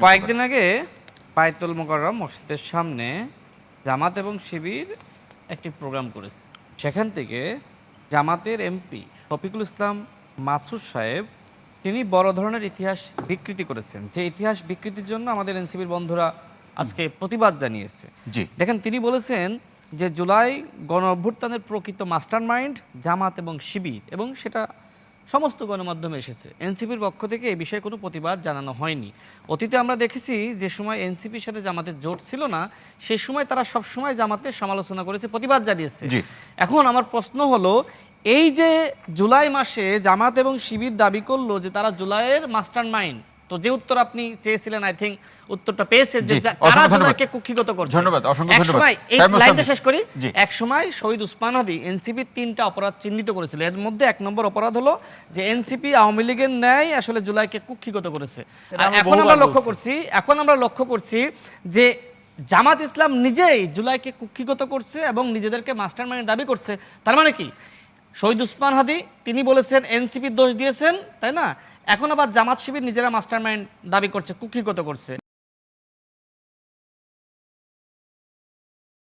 কয়েকদিন আগে বায়তুল মোকাররম মসজিদের সামনে জামাত এবং শিবির একটি প্রোগ্রাম করেছে। সেখান থেকে জামাতের এমপি শফিকুল ইসলাম মাসুদ সাহেব তিনি বড় ধরনের ইতিহাস বিকৃতি করেছেন, যে ইতিহাস বিকৃতির জন্য আমাদের এনসিপির বন্ধুরা আজকে প্রতিবাদ জানিয়েছে। দেখেন, তিনি বলেছেন যে জুলাই গণ অভ্যুত্থানের প্রকৃত মাস্টারমাইন্ড জামাত এবং শিবির, এবং সেটা সমস্ত গণমাধ্যমে এসেছে। এনসিপির পক্ষ থেকে এই বিষয়ে কোনো প্রতিবাদ জানানো হয়নি। অতীতে আমরা দেখেছি যে সময় এনসিপির সাথে জামাতের জোট ছিল না, সেই সময় তারা সব সময় জামাতের সমালোচনা করেছে, প্রতিবাদ জানিয়েছে। এখন আমার প্রশ্ন হলো, এই যে জুলাই মাসে জামাত এবং শিবির দাবি করলো যে তারা জুলাইয়ের মাস্টারমাইন্ড, তো যে উত্তর আপনি চেয়েছিলেন আই থিংক উত্তরটা পেয়েছে যে কারা জুলাইকে কুক্ষিগত করছে। ধন্যবাদ, অসংখ্য ধন্যবাদ। এই লাইনটা শেষ করি। এক সময় শহীদ উসমান হাদি এনসিপির 3টা অপরাধ চিহ্নিত করেছিল। এর মধ্যে 1 নম্বর অপরাধ হলো যে এনসিপি আওয়ামী লীগের ন্যায় আসলে জুলাইকে কুক্ষিগত করেছে। এখন আমরা লক্ষ্য করছি যে জামাত ইসলাম নিজেই জুলাইকে কুক্ষিগত করছে এবং নিজেদেরকে মাস্টারমাইন্ড দাবি করছে। তার মানে কি, শহীদ উসমান হাদি তিনি বলেছেন এনসিপির দোষ দিয়েছেন, তাই না? এখন আবার জামাত শিবির নিজেরা মাস্টারমাইন্ড দাবি করছে, কুক্ষিগত করছে।